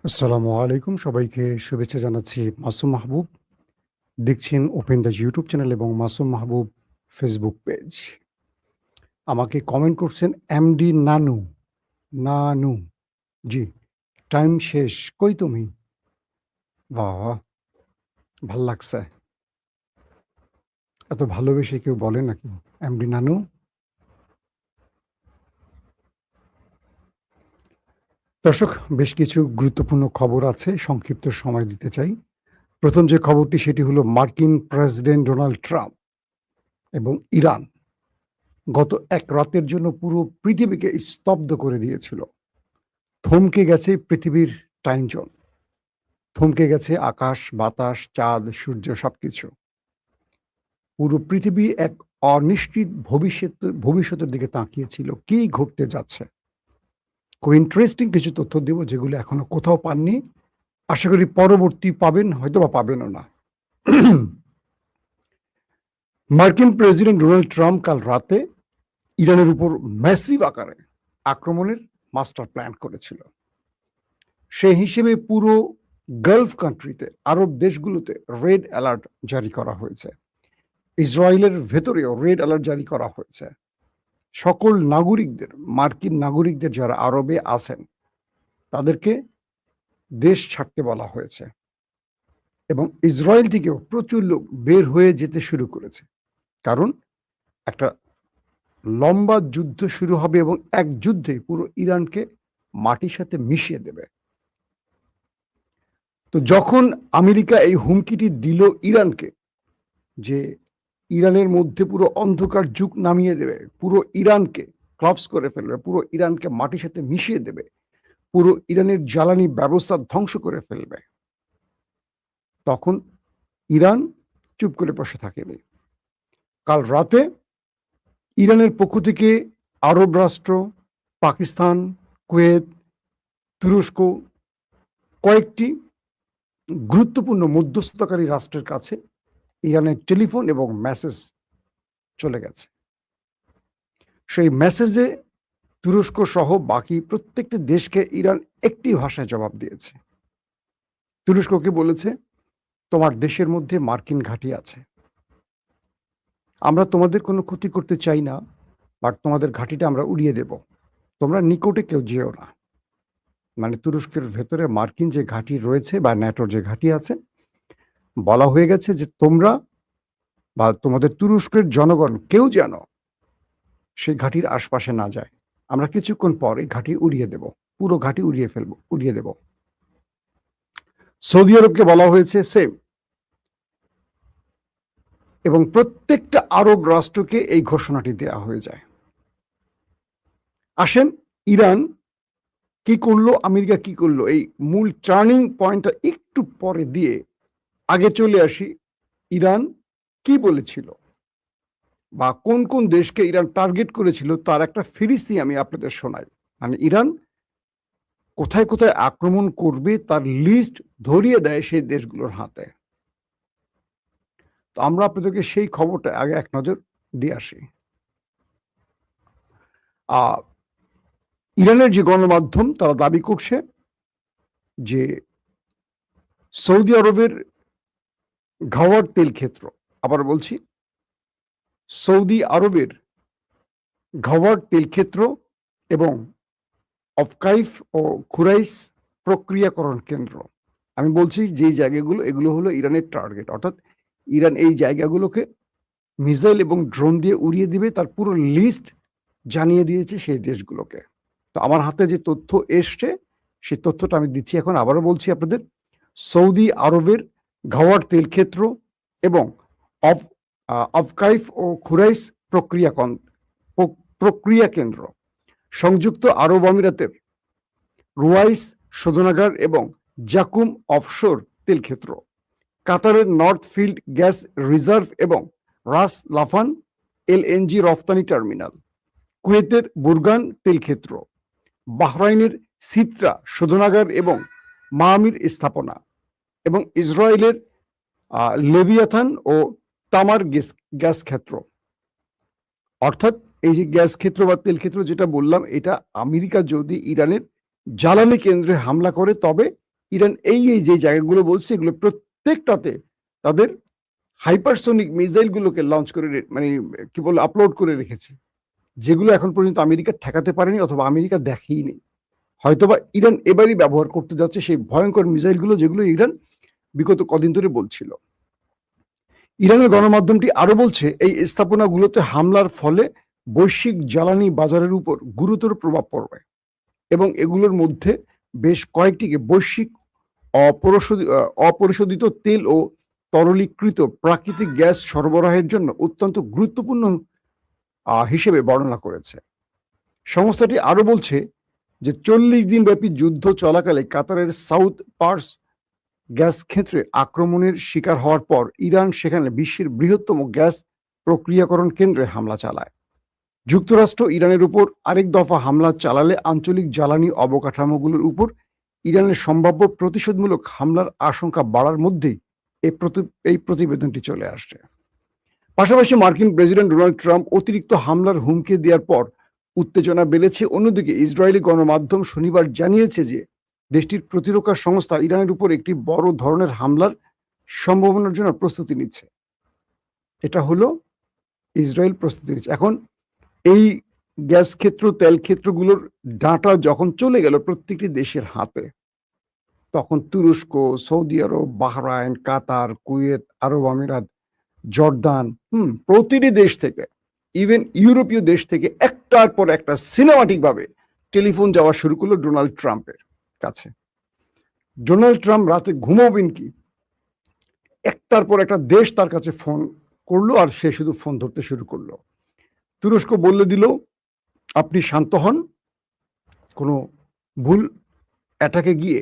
আসসালামু আলাইকুম। সবাইকে শুভেচ্ছা জানাচ্ছি। মাসুম মাহবুব। দেখছেন ওপেন দ্য ইউটিউব চ্যানেল এবং মাসুম মাহবুব ফেসবুক পেজ। আমাকে কমেন্ট করছেন এমডি নানু, নানু। জি, টাইম শেষ। কই তুমি? বাহ! ভাল লাগছে। এত ভালোবেসে কেউ বলে নাকি? এমডি নানু? দর্শক, বেশ কিছু গুরুত্বপূর্ণ খবর আছে। সংক্ষিপ্ত সময় দিতে চাই। ১ম যে খবরটি সেটি হলো মার্কিন প্রেসিডেন্ট ডোনাল্ড ট্রাম্প এবং ইরান গত এক রাতের জন্য পুরো পৃথিবীকে স্তব্ধ করে দিয়েছিল। থমকে গেছে পৃথিবীর টাইম জোন। থমকে গেছে আকাশ, বাতাস, চাঁদ, সূর্য সবকিছু। পুরো পৃথিবী এক অনিশ্চিত ভবিষ্যতের দিকে তাকিয়েছিল। কি ঘটতে যাচ্ছে? খুব ইন্টারেস্টিং কিছু তথ্য দেব যেগুলো এখনো কোথাও পাননি। আশা করি পরবর্তী পাবেন, হয়তোবা পাবেনও না। মার্কিন প্রেসিডেন্ট ডোনাল্ড ট্রাম্প কাল রাতে ইরানের উপর ম্যাসিভ আকারে আক্রমণের মাস্টার প্ল্যান করেছিল। সেই হিসেবে পুরো গালফ কান্ট্রিতে, আরব দেশগুলোতে রেড অ্যালার্ট জারি করা হয়েছে। ইসরায়েলের ভেতরেও রেড অ্যালার্ট জারি করা হয়েছে। সকল নাগরিকদের, মার্কিন নাগরিকদের যারা আরবে আছেন, তাদেরকে দেশ ছাড়তে বলা হয়েছে এবং ইসরায়েল থেকেও প্রচুর লোক বের হয়ে যেতে শুরু করেছে। কারণ একটা লম্বা যুদ্ধ শুরু হবে এবং এক যুদ্ধে পুরো ইরানকে মাটির সাথে মিশিয়ে দেবে। তো যখন আমেরিকা এই হুমকিটি দিল ইরানকে যে ইরানের মধ্যে পুরো অন্ধকার যুগ নামিয়ে দেবে, পুরো ইরানকে ক্লাপস করে ফেলবে, পুরো ইরানকে মাটির সাথে মিশিয়ে দেবে, পুরো ইরানের জ্বালানি ব্যবস্থা ধ্বংস করে ফেলবে, তখন ইরান চুপ করে বসে থাকেনি। কাল রাতে ইরানের পক্ষ থেকে আরব রাষ্ট্র, পাকিস্তান, কুয়েত, তুরস্ক, কয়েকটি গুরুত্বপূর্ণ মধ্যস্থতাকারী রাষ্ট্রের কাছে ইরানের টেলিফোন এবং মেসেজ চলে গেছে। সেই মেসেজে তুরস্ক সহ বাকি প্রত্যেকটি দেশকে ইরান একটি ভাষায় জবাব দিয়েছে। তুরস্ককে বলেছে, তোমার দেশের মধ্যে মার্কিন ঘাঁটি আছে, আমরা তোমাদের কোনো ক্ষতি করতে চাই না, বাট তোমাদের ঘাঁটিটা আমরা উড়িয়ে দেব, তোমরা নিকটে কেউ যেও না। মানে তুরস্কের ভেতরে মার্কিন যে ঘাঁটি রয়েছে বা ন্যাটোর যে ঘাঁটি আছে, বলা হয়ে গেছে যে তোমরা বা তোমাদের তুরস্কের জনগণ কেউ যেন সেই ঘাঁটির আশপাশে না যায়। আমরা কিছুক্ষণ পর এই ঘাঁটি উড়িয়ে দেব, পুরো ঘাঁটি উড়িয়ে দেব। সৌদি আরবকে বলা হয়েছে সেম, এবং প্রত্যেকটা আরব রাষ্ট্রকে এই ঘোষণাটি দেওয়া হয়ে যায়। আসেন, ইরান কি করলো, আমেরিকা কি করলো, এই মূল টার্নিং পয়েন্টটা একটু পরে দিয়ে আগে চলে আসি। ইরান কি বলেছিল বা কোন কোন দেশকে ইরান টার্গেট করেছিল তার একটা ফিরিস্তি আমি আপনাদের শোনাই। মানে ইরান কোথায় কোথায় আক্রমণ করবে তার লিস্ট ধরিয়ে দেয় সেই দেশগুলোর হাতে। তো আমরা আপনাদেরকে সেই খবরটা আগে এক নজর দিয়ে আসি। ইরানের যে গণমাধ্যম তারা দাবি করছে যে সৌদি আরবের ঘাওয়ার তেল ক্ষেত্র, আবার বলছি, সৌদি আরবের ঘাওয়ার তেল ক্ষেত্র এবং অফকাইফ ও খুরাইস প্রক্রিয়াকরণ কেন্দ্র, আমি বলছি যে জায়গাগুলো, এগুলো হলো ইরানের টার্গেট। অর্থাৎ ইরান এই জায়গাগুলোকে মিসাইল এবং ড্রোন দিয়ে উড়িয়ে দিবে, তার পুরো লিস্ট জানিয়ে দিয়েছে সেই দেশগুলোকে। তো আমার হাতে যে তথ্য এসছে সেই তথ্যটা আমি দিচ্ছি এখন। আবারও বলছি আপনাদের, সৌদি আরবের ঘাওয়ার তেল ক্ষেত্র এবং অফকাইফ ও খুরাইস প্রক্রিয়া কেন্দ্র, সংযুক্ত আরব আমিরাতের রুয়াইস শোধনাগার এবং জাকুম অফশোর তেল ক্ষেত্র, কাতারের নর্থ ফিল্ড গ্যাস রিজার্ভ এবং রাস লাফান এলএনজি রফতানি টার্মিনাল, কুয়েতের বুরগান তেল ক্ষেত্র, বাহরাইনের সিত্রা শোধনাগার এবং মামির স্থাপনা, এবং ইসরায়েলের লেভিয়াথান ও তামার গ্যাস ক্ষেত্র। অর্থাৎ এই যে গ্যাস ক্ষেত্র বা তেল ক্ষেত্র যেটা বললাম, এটা আমেরিকা যদি ইরানের জ্বালানি কেন্দ্রে হামলা করে তবে ইরান এই যে জায়গাগুলো বলছে এগুলো প্রত্যেকটাতে তাদের হাইপারসোনিক মিসাইলগুলোকে লঞ্চ করে মানে কি বলে আপলোড করে রেখেছে, যেগুলো এখন পর্যন্ত আমেরিকা ঠেকাতে পারেনি অথবা আমেরিকা দেখেই নেই। হয়তোবা ইরান এবারই ব্যবহার করতে যাচ্ছে সেই ভয়ঙ্কর মিসাইলগুলো, যেগুলো ইরান বিগত কদিন ধরে বলছিল। ইরানের গণমাধ্যমটি আরো বলছে এই স্থাপনাগুলোতে হামলার ফলে বৈশ্বিক জ্বালানি বাজারের উপর গুরুতর প্রভাব পড়বে এবং এগুলোর মধ্যে বেশ কয়েকটিকে বৈশ্বিক অপরিশোধিত তেল ও তরলীকৃত প্রাকৃতিক গ্যাস সরবরাহের জন্য অত্যন্ত গুরুত্বপূর্ণ হিসেবে বর্ণনা করেছে। সংস্থাটি আরো বলছে যে 40 দিন ব্যাপী যুদ্ধ চলাকালে কাতারের সাউথ পার্স গ্যাস ক্ষেত্রে আক্রমণের শিকার হওয়ার পর ইরান সেখানে বিশ্বের বৃহত্তম গ্যাস প্রক্রিয়াকরণ কেন্দ্রে হামলা চালায়। যুক্তরাষ্ট্র ইরানের উপর আরেক দফা হামলা চালালে আঞ্চলিক জ্বালানি অবকাঠামোগুলোর উপর ইরানের সম্ভাব্য প্রতিশোধমূলক হামলার আশঙ্কা বাড়ার মধ্যেই এই প্রতিবেদনটি চলে আসছে। পাশাপাশি মার্কিন প্রেসিডেন্ট ডোনাল্ড ট্রাম্প অতিরিক্ত হামলার হুমকি দেওয়ার পর উত্তেজনা বেড়েছে। অন্যদিকে ইসরায়েলি গণমাধ্যম শনিবার জানিয়েছে যে দেশটির প্রতিরক্ষা সংস্থা ইরানের উপর একটি বড় ধরনের হামলার সম্ভাবনার জন্য প্রস্তুতি নিচ্ছে। এটা হলো ইসরায়েল প্রস্তুতি নিচ্ছে। এখন এই গ্যাস ক্ষেত্র, তেল ক্ষেত্রগুলোর ডাটা যখন চলে গেল প্রত্যেকটি দেশের হাতে, তখন তুরস্ক, সৌদি আরব, বাহরাইন, কাতার, কুয়েত, আরব আমিরাত, জর্দান, প্রতিটি দেশ থেকে, ইভেন ইউরোপীয় দেশ থেকে একটার পর একটা সিনেমাটিক ভাবে টেলিফোন যাওয়া শুরু করলো ডোনাল্ড ট্রাম্পের কাছে। ডোনাল্ড ট্রাম্প রাতে ঘুমাবেন কি, একটার পর একটা দেশ তার কাছে ফোন করলো আর সে শুধু ফোন ধরতে শুরু করলো। তুরস্ক বললে দিল আপনি শান্ত হন, কোনো ভুল অ্যাটাকে গিয়ে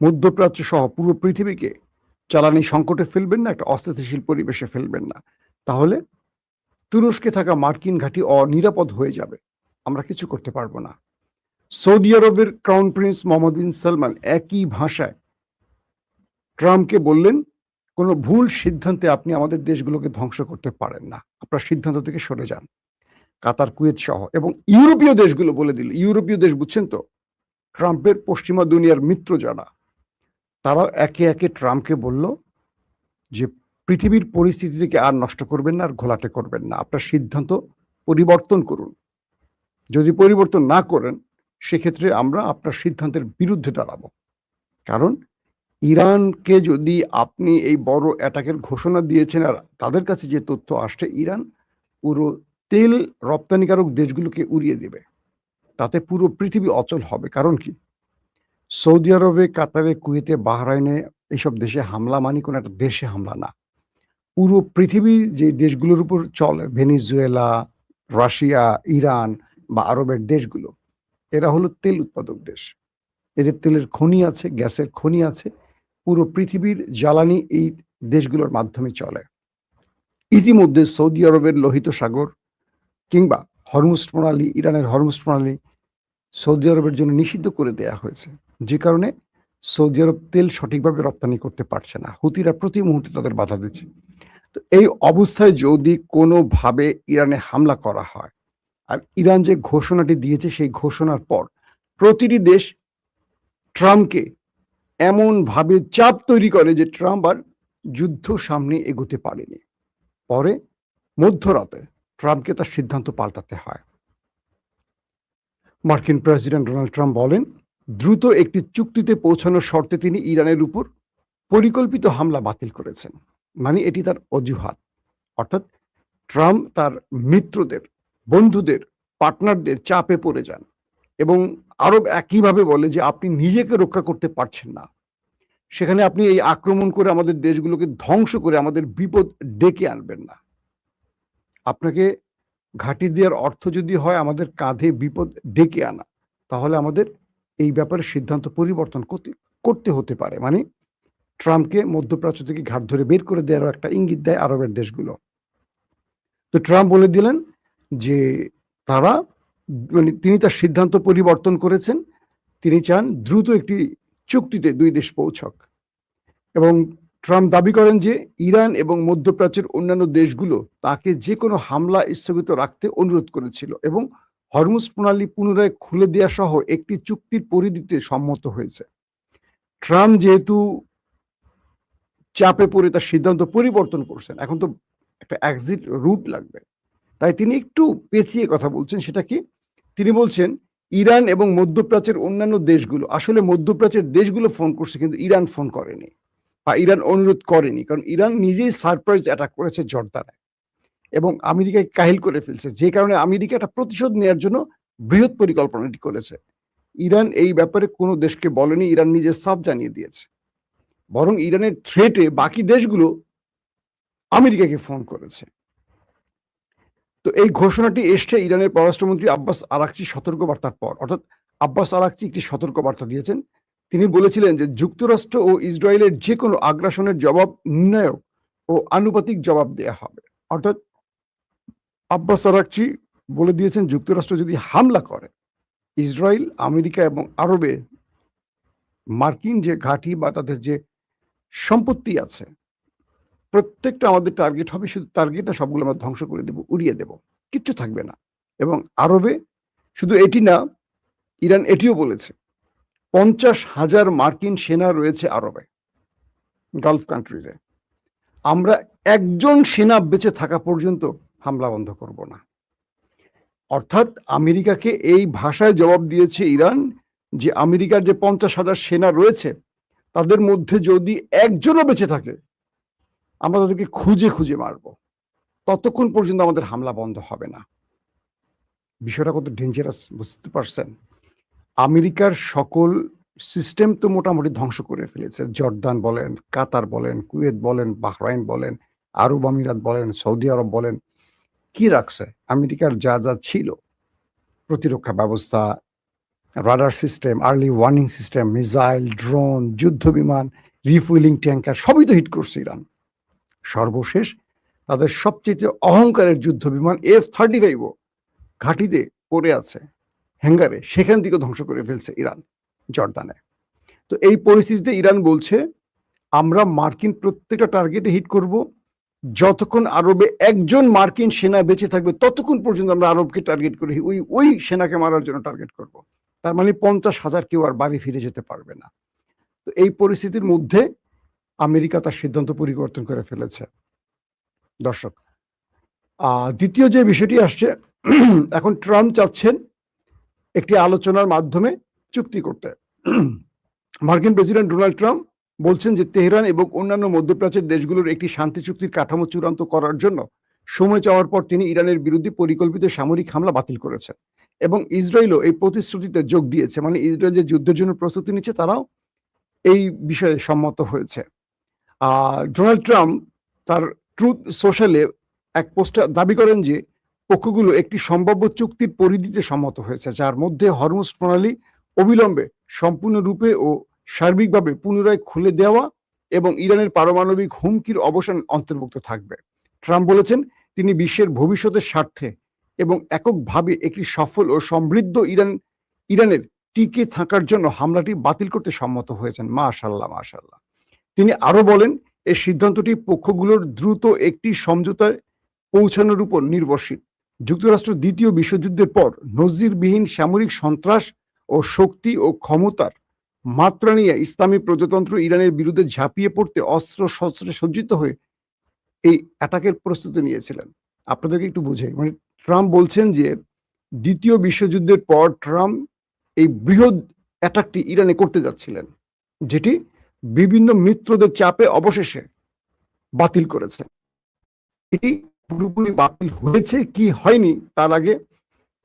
মধ্যপ্রাচ্য সহ পুরো পৃথিবীকে জ্বালানি সংকটে ফেলবেন না, একটা অস্থিতিশীল পরিবেশে ফেলবেন না, তাহলে তুরস্কে থাকা মার্কিন ঘাঁটি অনিরাপদ হয়ে যাবে, আমরা কিছু করতে পারবো না। সৌদি আরবের ক্রাউন প্রিন্স মোহাম্মদ বিন সালমান একই ভাষায় ট্রাম্পকে বললেন কোনো ভুল সিদ্ধান্তে আপনি আমাদের দেশগুলোকে ধ্বংস করতে পারেন না, আপনার সিদ্ধান্ত থেকে সরে যান। কাতার, কুয়েত সহ এবং ইউরোপীয় দেশগুলো বলে দিল, ইউরোপীয় দেশ বুঝছেন তো, ট্রাম্পের পশ্চিমা দুনিয়ার মিত্র যারা, তারা একে একে ট্রাম্পকে বলল যে পৃথিবীর পরিস্থিতি থেকে আর নষ্ট করবেন না, আর ঘোলাটে করবেন না, আপনার সিদ্ধান্ত পরিবর্তন করুন। যদি পরিবর্তন না করেন সেক্ষেত্রে আমরা আপনার সিদ্ধান্তের বিরুদ্ধে দাঁড়াবো। কারণ ইরানকে যদি আপনি এই বড় অ্যাটাকের ঘোষণা দিয়েছেন আর তাদের কাছে যে তথ্য আসছে, ইরান পুরো তেল রপ্তানিকারক দেশগুলোকে উড়িয়ে দেবে, তাতে পুরো পৃথিবী অচল হবে। কারণ কি, সৌদি আরবে, কাতারে, কুয়েতে, বাহরাইনে এইসব দেশে হামলা মানে কোনো একটা দেশে হামলা না, পুরো পৃথিবী যে দেশগুলোর উপর চলে, ভেনিজুয়েলা, রাশিয়া, ইরান বা আরবের দেশগুলো, এরা হলো তেল উৎপাদক দেশ, এদের তেলের খনি আছে, গ্যাসের খনি আছে, পুরো পৃথিবীর জ্বালানি এই দেশগুলোর মাধ্যমে চলে। ইতিমধ্যে সৌদি আরবের লোহিত সাগর কিংবা হরমুজ প্রণালী, ইরানের হরমুজ প্রণালী সৌদি আরবের জন্য নিষিদ্ধ করে দেয়া হয়েছে, যে কারণে সৌদি আরব তেল সঠিকভাবে রপ্তানি করতে পারছে না, হুতিরা প্রতি মুহূর্তে তাদের বাধা দিচ্ছে। তো এই অবস্থায় যদি কোনোভাবে ইরানে হামলা করা হয়, আর ইরান যে ঘোষণাটি দিয়েছে সেই ঘোষণার পর প্রতিটি দেশ ট্রাম্পকে এমন ভাবে চাপ তৈরি করে যে ট্রাম্প আর যুদ্ধ সামনে এগোতে পারেনি। পরে মধ্যরাতে ট্রাম্পকে তার সিদ্ধান্ত পাল্টাতে হয়। মার্কিন প্রেসিডেন্ট ডোনাল্ড ট্রাম্প বলেন দ্রুত একটি চুক্তিতে পৌঁছানোর শর্তে তিনি ইরানের উপর পরিকল্পিত হামলা বাতিল করেছেন। মানে এটি তার অজুহাত, অর্থাৎ ট্রাম্প তার মিত্রদের, বন্ধুদের, পার্টনারদের চাপে পড়ে যান এবং আরব একইভাবে বলে যে আপনি নিজেকে রক্ষা করতে পারছেন না, সেখানে আপনি এই আক্রমণ করে আমাদের দেশগুলোকে ধ্বংস করে আমাদের বিপদ ডেকে আনবেন না। আপনাকে ঘাঁটি দেওয়ার অর্থ যদি হয় আমাদের কাঁধে বিপদ ডেকে আনা, তাহলে আমাদের এই ব্যাপারে সিদ্ধান্ত পরিবর্তন করতে হতে পারে। মানে ট্রাম্পকে মধ্যপ্রাচ্য থেকে ঘাট ধরে বের করে দেওয়ার একটা ইঙ্গিত দেয় আরবের দেশগুলো। তো ট্রাম্প বলে দিলেন যে তারা, মানে তিনি তার সিদ্ধান্ত পরিবর্তন করেছেন, তিনি চান দ্রুত একটি চুক্তিতে দুই দেশ পৌঁছক। এবং ট্রাম্প দাবি করেন যে ইরান এবং মধ্যপ্রাচ্যের অন্যান্য দেশগুলো তাকে যে কোনো হামলা স্থগিত রাখতে অনুরোধ করেছিল এবং হরমুজ প্রণালী পুনরায় খুলে দেওয়া সহ একটি চুক্তির পরিধিতে সম্মত হয়েছে। ট্রাম্প যেহেতু চাপে পড়ে তার সিদ্ধান্ত পরিবর্তন করছেন, এখন তো একটা এক্সিট রুট লাগবে, তাই তিনি একটু পেঁচিয়ে কথা বলছেন। সেটা কি? তিনি বলছেন ইরান এবং মধ্যপ্রাচ্যের অন্যান্য দেশগুলো, আসলে মধ্যপ্রাচ্যের দেশগুলো ফোন করছে কিন্তু ইরান ফোন করেনি বা ইরান অনুরোধ করেনি, কারণ ইরান নিজেই সারপ্রাইজ অ্যাটাক করেছে জর্দানে এবং আমেরিকাকে কাহিল করে ফেলছে, যে কারণে আমেরিকা একটা প্রতিশোধ নেওয়ার জন্য বৃহৎ পরিকল্পনাটি করেছে। ইরান এই ব্যাপারে কোনো দেশকে বলেনি, ইরান নিজে সাফ জানিয়ে দিয়েছে, বরং ইরানের থ্রেটে বাকি দেশগুলো আমেরিকাকে ফোন করেছে। তো এই ঘোষণাটি এসছে ইরানের পররাষ্ট্রমন্ত্রী আব্বাস আরাকচি সতর্কবার্তার পর। অর্থাৎ আব্বাস আরাকচি একটি সতর্কবার্তা দিয়েছেন। তিনি বলেছিলেন যে যুক্তরাষ্ট্র ও ইসরায়েলের যে কোনো আগ্রাসনের জবাব নির্ণায়ক ও আনুপাতিক জবাব দেয়া হবে। অর্থাৎ আব্বাস আরাকচি বলে দিয়েছেন যুক্তরাষ্ট্র যদি হামলা করে, ইসরায়েল, আমেরিকা এবং আরবে মার্কিন যে ঘাঁটি বা তাদের যে সম্পত্তি আছে, প্রত্যেকটা আমাদের টার্গেট হবে, শুধু টার্গেট না, সবগুলো আমরা ধ্বংস করে দেব, উড়িয়ে দেব, কিচ্ছু থাকবে না। এবং আরবে শুধু এটি না, ইরান এটিও বলেছে 50,000 মার্কিন সেনা রয়েছে আরবে, গালফ কান্ট্রিতে। আমরা একজন সেনা বেঁচে থাকা পর্যন্ত হামলা বন্ধ করব না। অর্থাৎ আমেরিকাকে এই ভাষায় জবাব দিয়েছে ইরান যে আমেরিকার যে 50,000 সেনা রয়েছে তাদের মধ্যে যদি একজনও বেঁচে থাকে, আমরা তাদেরকে খুঁজে খুঁজে মারব, ততক্ষণ পর্যন্ত আমাদের হামলা বন্ধ হবে না। বিষয়টা কত ডেঞ্জারাস বুঝতে পারছেন? আমেরিকার সকল সিস্টেম তো মোটামুটি ধ্বংস করে ফেলেছে। জর্দান বলেন, কাতার বলেন, কুয়েত বলেন, বাহরাইন বলেন, আরব আমিরাত বলেন, সৌদি আরব বলেন, কি রাখছে? আমেরিকার যা যা ছিল, প্রতিরক্ষা ব্যবস্থা, radar system, early warning system, missile, drone, যুদ্ধ বিমান, রিফুয়েলিং ট্যাঙ্কার, সবই তো হিট করছে ইরান। সর্বশেষ তাদের সবচেয়ে অহংকারের যুদ্ধ বিমান F-35 ঘাঁটিতে পড়ে আছে হ্যাঙ্গারে, সেখান থেকে ধ্বংস করে ফেলছে ইরান জর্দানে। তো এই পরিস্থিতিতে ইরান বলছে আমরা মার্কিন প্রত্যেকটা টার্গেটে হিট করব, যতক্ষণ আরবে একজন মার্কিন সেনা বেঁচে থাকবে ততক্ষণ পর্যন্ত আমরা আরবকে টার্গেট করি, ওই সেনাকে মারার জন্য টার্গেট করব। তার মানে 50,000 কেউ আর বাড়ি ফিরে যেতে পারবে না। তো এই পরিস্থিতির মধ্যে আমেরিকা তার সিদ্ধান্ত পরিবর্তন করে ফেলেছে। দর্শক, দ্বিতীয় যে বিষয়টি আসছে, এখন ট্রাম্প চাচ্ছেন একটি আলোচনার মাধ্যমে চুক্তি করতে। মার্কিন প্রেসিডেন্ট ডোনাল্ড ট্রাম্প বলছেন যে তেহরান এবং অন্যান্য মধ্যপ্রাচ্যের দেশগুলোর একটি শান্তি চুক্তির কাঠামো চূড়ান্ত করার জন্য সময় চাওয়ার পর তিনি ইরানের বিরুদ্ধে পরিকল্পিত সামরিক হামলা বাতিল করেছেন এবং ইসরায়েলও এই প্রতিশ্রুতিতে যোগ দিয়েছে। মানে ইসরায়েল যে যুদ্ধের জন্য প্রস্তুতি নিচ্ছে, তারাও এই বিষয়ে সম্মত হয়েছে। ডোনাল্ড ট্রাম্প তার ট্রুথ সোশ্যালে এক পোস্টে দাবি করেন যে পক্ষগুলো একটি সম্ভাব্য চুক্তির পরিধিতে সম্মত হয়েছে, যার মধ্যে হরমুজ প্রণালী অবিলম্বে সম্পূর্ণরূপে ও সার্বিকভাবে পুনরায় খুলে দেওয়া এবং ইরানের পারমাণবিক হুমকির অবসান অন্তর্ভুক্ত থাকবে। ট্রাম্প বলেছেন তিনি বিশ্বের ভবিষ্যতের স্বার্থে এবং এককভাবে একটি সফল ও সমৃদ্ধ ইরানের টিকে থাকার জন্য হামলাটি বাতিল করতে সম্মত হয়েছেন। মাশাআল্লাহ, মাশাআল্লাহ। তিনি আরো বলেন এই সিদ্ধান্তটি পক্ষগুলোর দ্রুত একটি সমঝোতায় পৌঁছানোর উপর নির্ভরশীল। যুক্তরাষ্ট্র দ্বিতীয় বিশ্বযুদ্ধের পর নজিরবিহীন সামরিক সন্ত্রাস ও শক্তি ও ক্ষমতার মাত্রা নিয়ে ইসলামী প্রজাতন্ত্র ইরানের বিরুদ্ধে ঝাঁপিয়ে পড়তে অস্ত্র শস্ত্রে সজ্জিত হয়ে এই অ্যাটাকের প্রস্তুতি নিয়েছিলেন। আপনাদেরকে একটু বুঝাই, মানে ট্রাম্প বলছেন যে দ্বিতীয় বিশ্বযুদ্ধের পর ট্রাম্প এই বৃহৎ অ্যাটাকটি ইরানে করতে যাচ্ছিলেন, যেটি বিভিন্ন মিত্রদের চাপে অবশেষে বাতিল করেছে। এটি পুরোপুরি বাতিল হয়েছে কি হয়নি তার আগে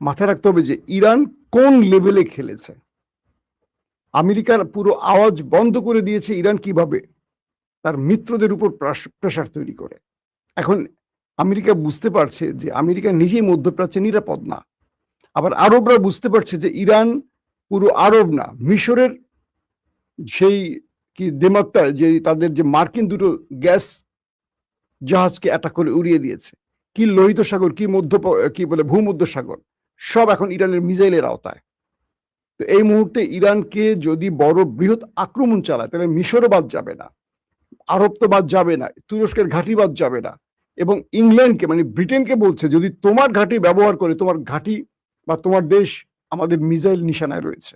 মাথায় রাখতে হবে যে ইরান কোন লেভেলে খেলেছে। আমেরিকার পুরো আওয়াজ বন্ধ করে দিয়েছে ইরান কিভাবে তার মিত্রদের উপর প্রেসার তৈরি করে। এখন আমেরিকা বুঝতে পারছে যে আমেরিকা নিজেই মধ্যপ্রাচ্যে নিরাপদ না, আবার আরবরা বুঝতে পারছে যে ইরান পুরো আরব না, মিশরের সেই কি দেমাত্তায় যে তাদের যে মার্কিন দুটো গ্যাস জাহাজকে অ্যাটাক করে উড়িয়ে দিয়েছে, কি লোহিত সাগর, কি বলে ভূমধ্য সাগর, সব এখন ইরানের মিসাইলের আওতায়। তো এই মুহূর্তে ইরানকে যদি বড় বৃহৎ আক্রমণ চালায় তাহলে মিশরও বাদ যাবে না, আরব তো বাদ যাবে না, তুরস্কের ঘাঁটি বাদ যাবে না, এবং ইংল্যান্ডকে মানে ব্রিটেনকে বলছে যদি তোমার ঘাঁটি ব্যবহার করে, তোমার ঘাঁটি বা তোমার দেশ আমাদের মিসাইল নিশানায় রয়েছে,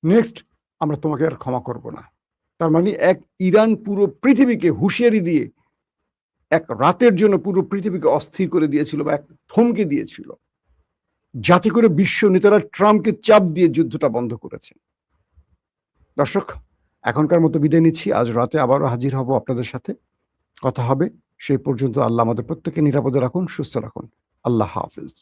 নেক্সট আমরা তোমাকে আর ক্ষমা করব না। তার মানে এক ইরান পুরো পৃথিবীকে হুঁশিয়ারি দিয়ে এক রাতের জন্য পুরো পৃথিবীকে অস্থির করে দিয়েছিল বা এক থমকে দিয়েছিল, যাতে করে বিশ্ব নেতারা ট্রাম্পকে চাপ দিয়ে যুদ্ধটা বন্ধ করেছে। দর্শক, এখনকার মতো বিদায় নিচ্ছি। আজ রাতে আবারও হাজির হব আপনাদের সাথে, কথা হবে। সেই পর্যন্ত আল্লাহ আমাদের প্রত্যেককে নিরাপদে রাখুন, সুস্থ রাখুন। আল্লাহ হাফিজ।